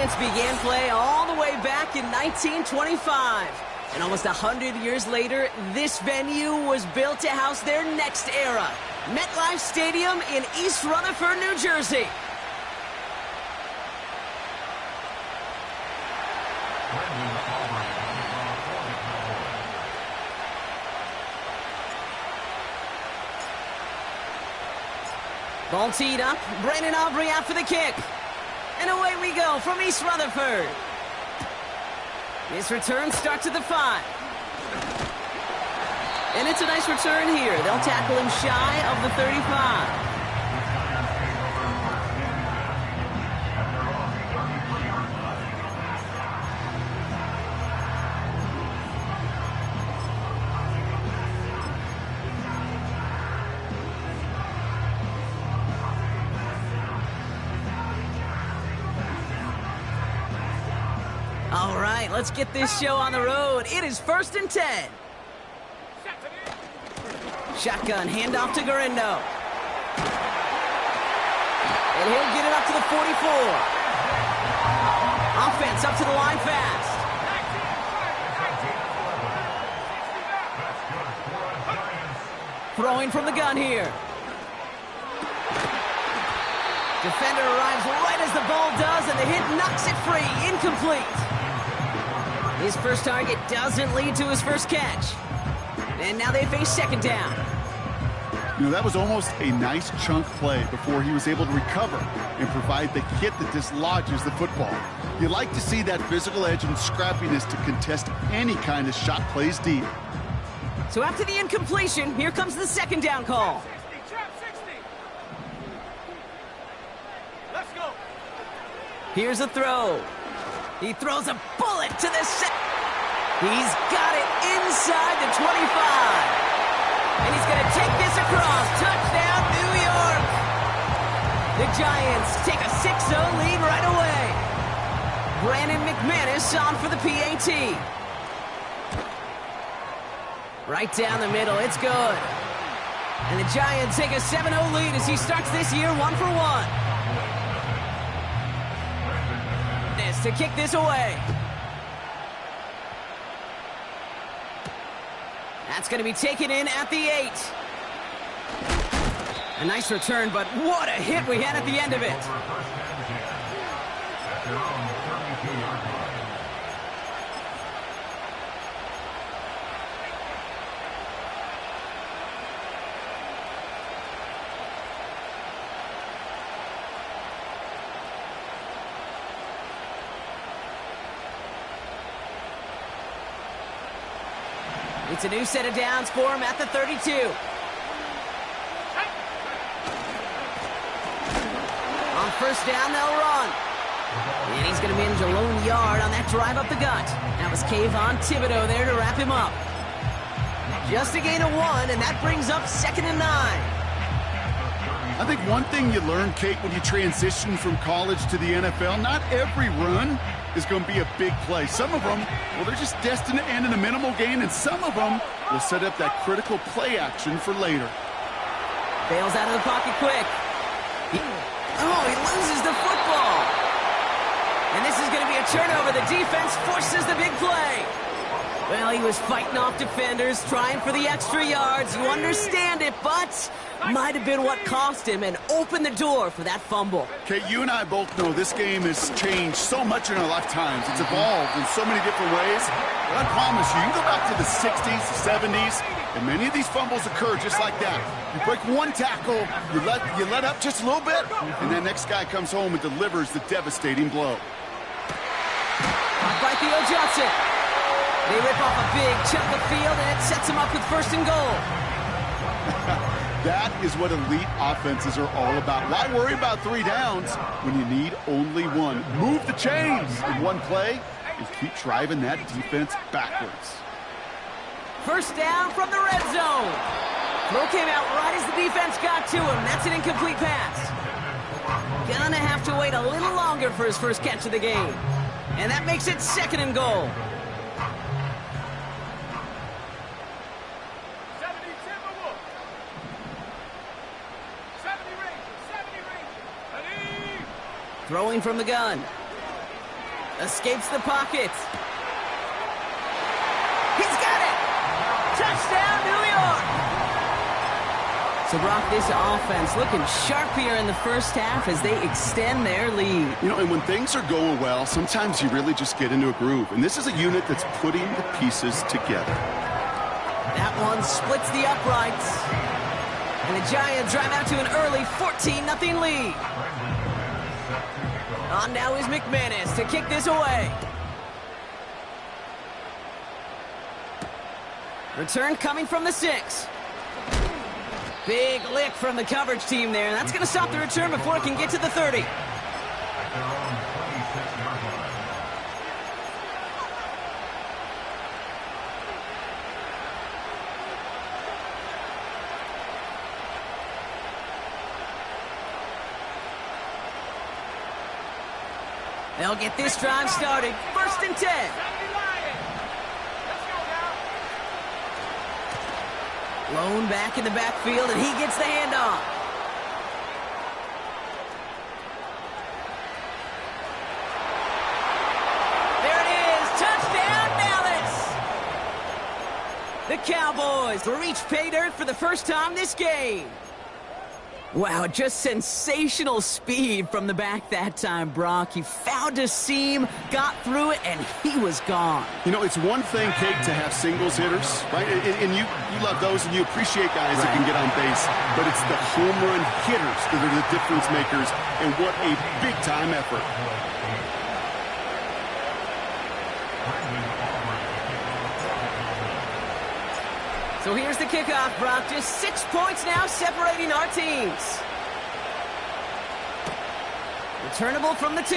Giants began play all the way back in 1925. And almost 100 years later, this venue was built to house their next era. MetLife Stadium in East Rutherford, New Jersey. Ball teed up. Brandon Aubrey out for the kick. And away we go from East Rutherford. This return starts at the 5. And it's a nice return here. They'll tackle him shy of the 35. All right, let's get this show on the road. It is 1st and 10. Shotgun, handoff to Garindo. And he'll get it up to the 44. Offense up to the line fast. Throwing from the gun here. Defender arrives right as the ball does, and the hit knocks it free. Incomplete. His first target doesn't lead to his first catch. And now they face 2nd down. You know, that was almost a nice chunk play before he was able to recover and provide the hit that dislodges the football. You like to see that physical edge and scrappiness to contest any kind of shot plays deep. So after the incompletion, here comes the 2nd down call. Let's go. Here's a throw. He throws a bullet to the set. He's got it inside the 25. And he's going to take this across. Touchdown, New York. The Giants take a 6-0 lead right away. Brandon McManus on for the PAT. Right down the middle. It's good. And the Giants take a 7-0 lead as he starts this year 1-for-1. To kick this away. That's going to be taken in at the 8. A nice return, but what a hit we had at the end of it. It's a new set of downs for him at the 32. On 1st down, they'll run. And he's going to manage a lone yard on that drive up the gut. That was Kayvon Thibodeau there to wrap him up. Just a gain of 1, and that brings up 2nd and 9. I think one thing you learn, Kate, when you transition from college to the NFL, not every run is going to be a big play. Some of them, well, they're just destined to end in a minimal gain, and some of them will set up that critical play action for later. Bails out of the pocket quick. He loses the football. And this is going to be a turnover. The defense forces the big play. Well, he was fighting off defenders, trying for the extra yards. You understand it, but might have been what cost him and opened the door for that fumble. Okay, you and I both know this game has changed so much in our lifetimes. It's evolved in so many different ways. But I promise you, you can go back to the 60s, the 70s, and many of these fumbles occur just like that. You break one tackle, you let up just a little bit, and that next guy comes home and delivers the devastating blow. By Theo Johnson. They rip off a big chunk of field, and it sets them up with 1st and goal. That is what elite offenses are all about. Why worry about 3 downs when you need only 1? Move the chains in one play and keep driving that defense backwards. 1st down from the red zone. Throw came out right as the defense got to him. That's an incomplete pass. Gonna have to wait a little longer for his first catch of the game. And that makes it 2nd and goal. Throwing from the gun. Escapes the pocket. He's got it! Touchdown, New York! So, Brock, this offense looking sharp here in the first half as they extend their lead. You know, and when things are going well, sometimes you really just get into a groove. And this is a unit that's putting the pieces together. That one splits the uprights. And the Giants drive out to an early 14-0 lead. On now is McManus to kick this away. Return coming from the 6. Big lick from the coverage team there. That's going to stop the return before it can get to the 30. They'll get this drive started. 1st and 10. Lone back in the backfield, and he gets the handoff. There it is. Touchdown, Dallas. The Cowboys reach pay dirt for the first time this game. Wow, just sensational speed from the back that time, Brock. He found a seam, got through it, and he was gone. You know, it's one thing, Kate, to have singles hitters, right? And you love those, and you appreciate guys that can get on base. But it's the home run hitters that are the difference makers, and what a big-time effort. So here's the kickoff, Brock. Just 6 points now separating our teams. Returnable from the 2.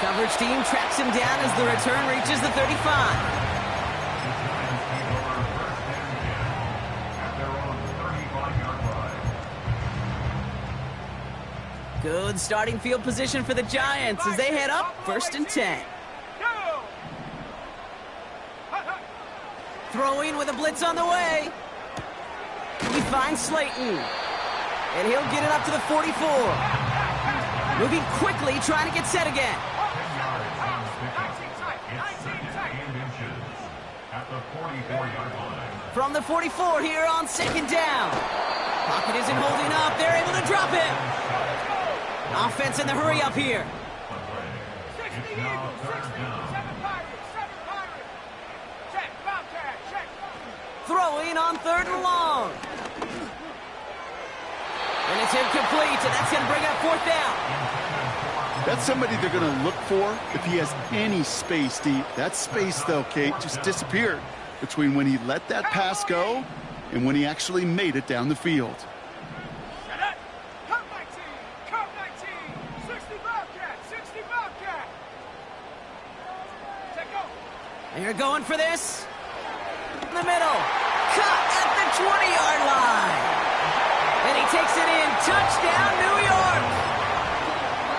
Coverage team tracks him down as the return reaches the 35. Good starting field position for the Giants as they head up 1st and 10. Throwing with a blitz on the way. He finds Slayton. And he'll get it up to the 44. Moving quickly, trying to get set again. From the 44 here on 2nd down. Pocket isn't holding up. They're able to drop him. Offense in the hurry up here. Throwing on 3rd and long. And it's incomplete, and that's going to bring up 4th down. That's somebody they're going to look for if he has any space deep. That space, though, Kate, just disappeared between when he let that pass go and when he actually made it down the field. They're going for this. In the middle. Cut at the 20-yard line. And he takes it in. Touchdown, New York.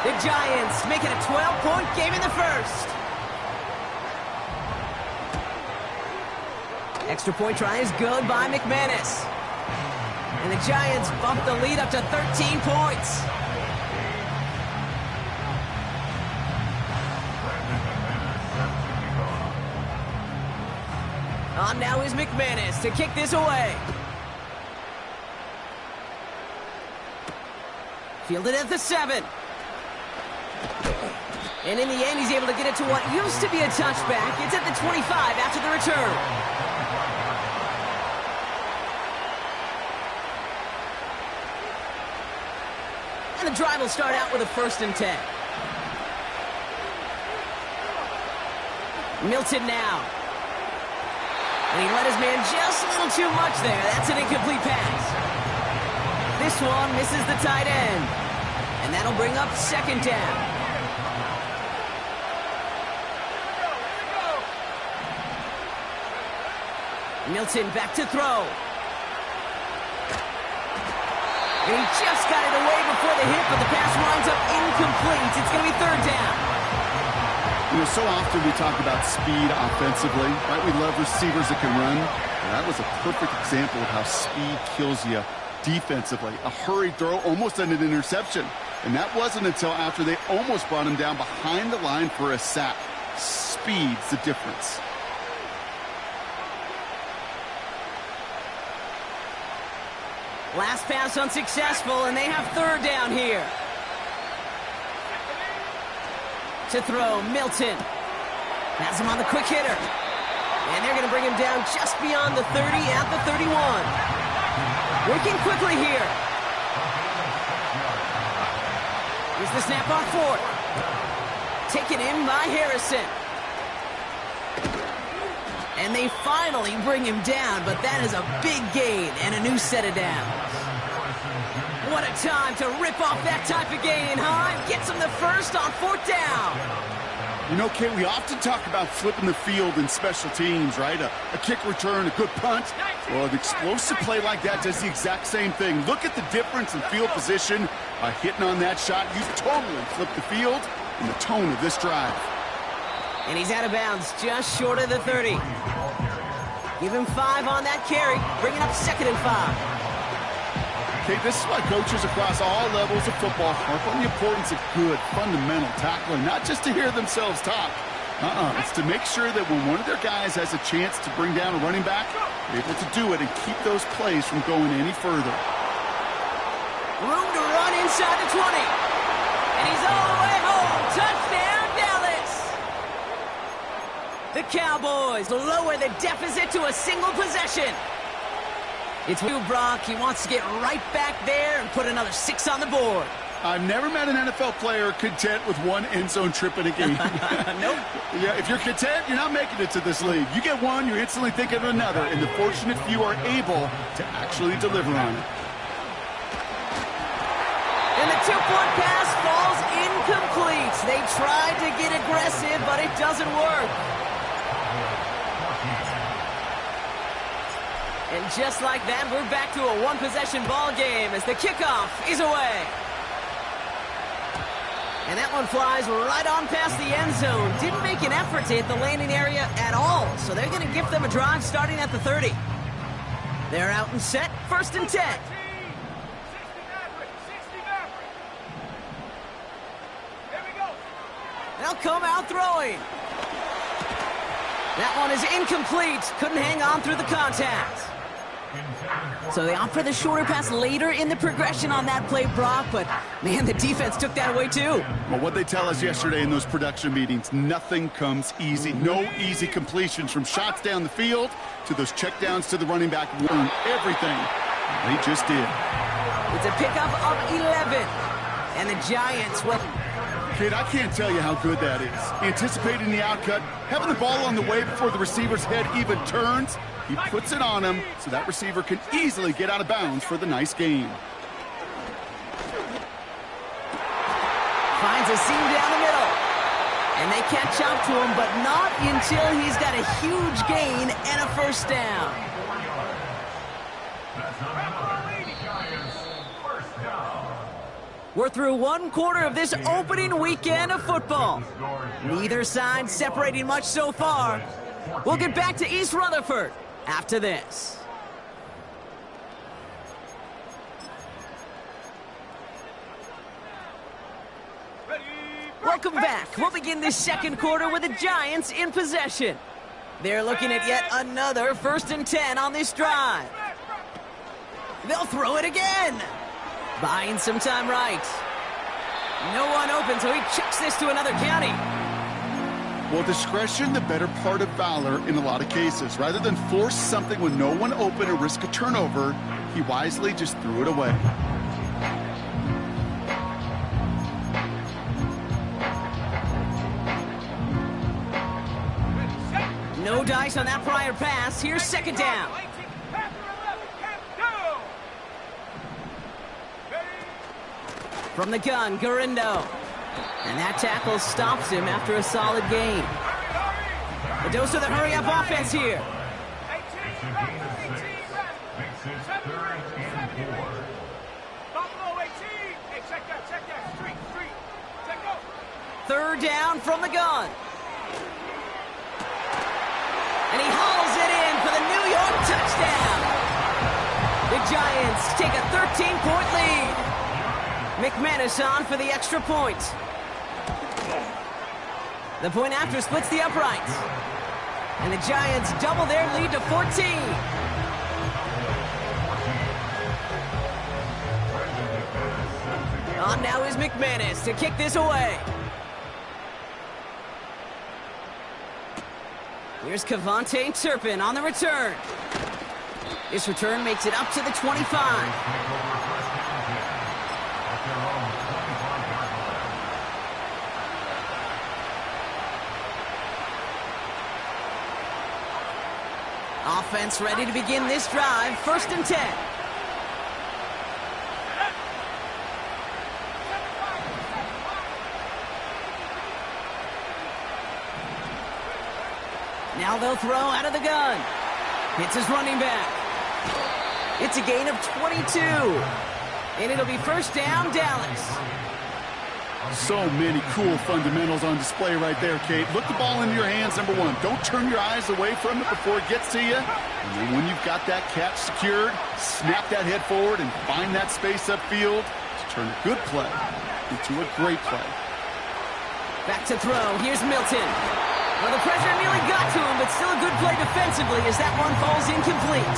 The Giants make it a 12-point game in the 1st. Extra point try is good by McManus. And the Giants bump the lead up to 13 points. On now is McManus to kick this away. Fielded at the 7. And in the end, he's able to get it to what used to be a touchback. It's at the 25 after the return. And the drive will start out with a 1st and 10. Milton now. And he let his man just a little too much there. That's an incomplete pass. This one misses the tight end. And that'll bring up 2nd down. Milton back to throw. And he just got it away before the hit, but the pass winds up incomplete. It's going to be 3rd down. You know, so often we talk about speed offensively, right? We love receivers that can run. And that was a perfect example of how speed kills you defensively. A hurried throw, almost an interception. And that wasn't until after they almost brought him down behind the line for a sack. Speed's the difference. Last pass unsuccessful, and they have third down here. To throw, Milton. Has him on the quick hitter. And they're going to bring him down just beyond the 30 at the 31. Working quickly here. Here's the snap on fourth. Taken in by Harrison. And they finally bring him down, but that is a big gain and a new set of downs. What a time to rip off that type of gain, huh? Gets him the first on fourth down. You know, Kate, we often talk about flipping the field in special teams, right? A kick return, a good punt. Well, an explosive play like that does the exact same thing. Look at the difference in field position. By hitting on that shot, you totally flip the field and the tone of this drive. And he's out of bounds, just short of the 30. Give him 5 on that carry, bringing up 2nd and 5. Okay, this is why coaches across all levels of football harp on the importance of good, fundamental tackling, not just to hear themselves talk. It's to make sure that when one of their guys has a chance to bring down a running back, they're able to do it and keep those plays from going any further. Room to run inside the 20. And he's all the way home. Touchdown, Dallas! The Cowboys lower the deficit to a single possession. It's new Brock. He wants to get right back there and put another 6 on the board. I've never met an NFL player content with one end zone trip in a game. Nope. Yeah, if you're content, you're not making it to this league. You get one, you're instantly thinking of another, and the fortunate few are able to actually deliver on it. And the 2-point pass falls incomplete. They tried to get aggressive, but it doesn't work. And just like that, we're back to a one-possession ball game as the kickoff is away. And that one flies right on past the end zone. Didn't make an effort to hit the landing area at all, so they're going to give them a drive starting at the 30. They're out and set, 1st and 10. They'll come out throwing. That one is incomplete. Couldn't hang on through the contact. So they opt for the shorter pass later in the progression on that play, Brock, but man, the defense took that away too. Well, what they tell us yesterday in those production meetings, nothing comes easy. No easy completions, from shots down the field to those checkdowns to the running back. Learn everything. They just did. It's a pickup of 11. And the Giants, well... Kid, I can't tell you how good that is. Anticipating the outcut, having the ball on the way before the receiver's head even turns. He puts it on him so that receiver can easily get out of bounds for the nice gain. Finds a seam down the middle. And they catch up to him, but not until he's got a huge gain and a first down. We're through one quarter of this opening weekend of football. Neither side separating much so far. We'll get back to East Rutherford after this. Welcome back. We'll begin this second quarter with the Giants in possession. They're looking at yet another 1st and 10 on this drive. They'll throw it again. Buying some time right. No one open, so he chucks this to another county. Well, discretion, the better part of valor in a lot of cases. Rather than force something with no one open and risk a turnover, he wisely just threw it away. No dice on that prior pass. Here's 2nd down. From the gun, Garindo. And that tackle stops him after a solid gain. The dose of the hurry-up offense here. Third down from the gun. And he hauls it in for the New York touchdown. The Giants take a 13-point lead. McManus on for the extra point. The point after splits the uprights. And the Giants double their lead to 14. On now is McManus to kick this away. Here's Kevontae Turpin on the return. This return makes it up to the 25. Offense ready to begin this drive. 1st and 10. Now they'll throw out of the gun. Hits his running back. It's a gain of 22. And it'll be 1st down, Dallas. So many cool fundamentals on display right there, Kate. Look the ball into your hands, number one. Don't turn your eyes away from it before it gets to you. And then when you've got that catch secured, snap that head forward and find that space upfield to turn a good play into a great play. Back to throw. Here's Milton. Well, the pressure nearly got to him, but still a good play defensively as that one falls incomplete.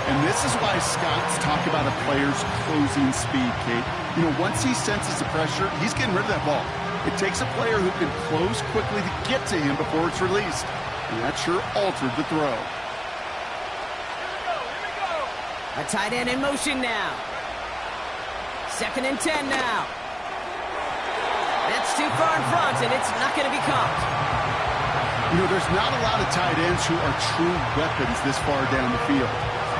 And this is why scouts talk about a player's closing speed, Kate. You know, once he senses the pressure, he's getting rid of that ball. It takes a player who can close quickly to get to him before it's released. And that sure altered the throw. A tight end in motion now. 2nd and 10 now. That's too far in front, and it's not going to be caught. You know, there's not a lot of tight ends who are true weapons this far down the field.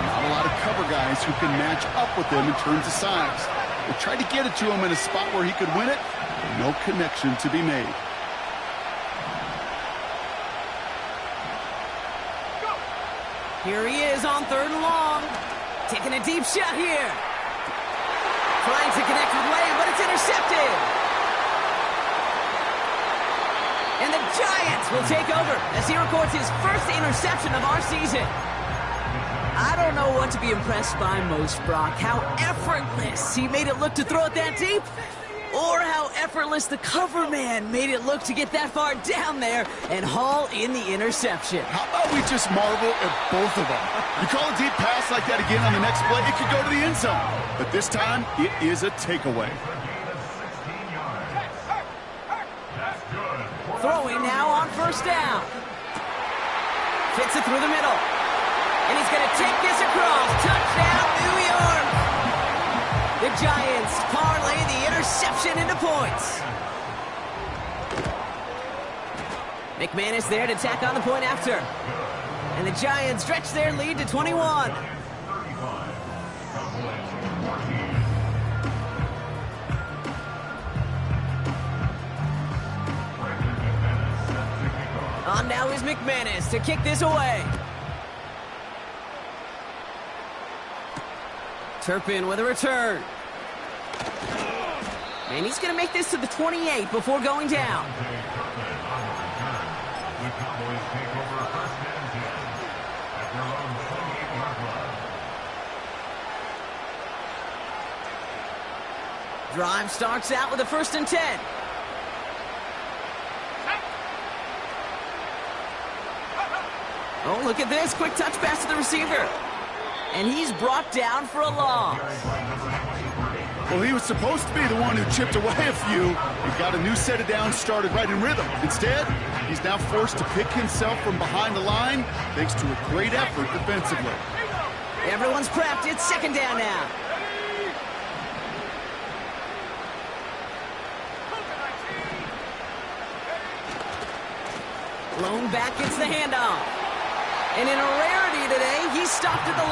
Not a lot of cover guys who can match up with them in terms of size. They tried to get it to him in a spot where he could win it, but no connection to be made. Here he is on 3rd and long. Taking a deep shot here. Trying to connect with Lamb, but it's intercepted. And the Giants will take over as he records his 1st interception of our season. I don't know what to be impressed by most, Brock. How effortless he made it look to throw it that deep, or how effortless the cover man made it look to get that far down there and haul in the interception. How about we just marvel at both of them? You call a deep pass like that again on the next play, it could go to the end zone. But this time, it is a takeaway. Throwing now on 1st down. Fits it through the middle. And he's going to take this across. Touchdown, New York. The Giants parlay the interception into points. McManus there to tack on the point after. And the Giants stretch their lead to 21. On now is McManus to kick this away. Turpin with a return. And he's going to make this to the 28 before going down. Drive starts out with a 1st and 10. Oh, look at this. Quick touch pass to the receiver. And he's brought down for a loss. Well, he was supposed to be the one who chipped away a few and got a new set of downs started right in rhythm. Instead, he's now forced to pick himself from behind the line thanks to a great effort defensively. Everyone's prepped. It's 2nd down now. Lone back gets the handoff. And in a rarity today, he stopped at the line.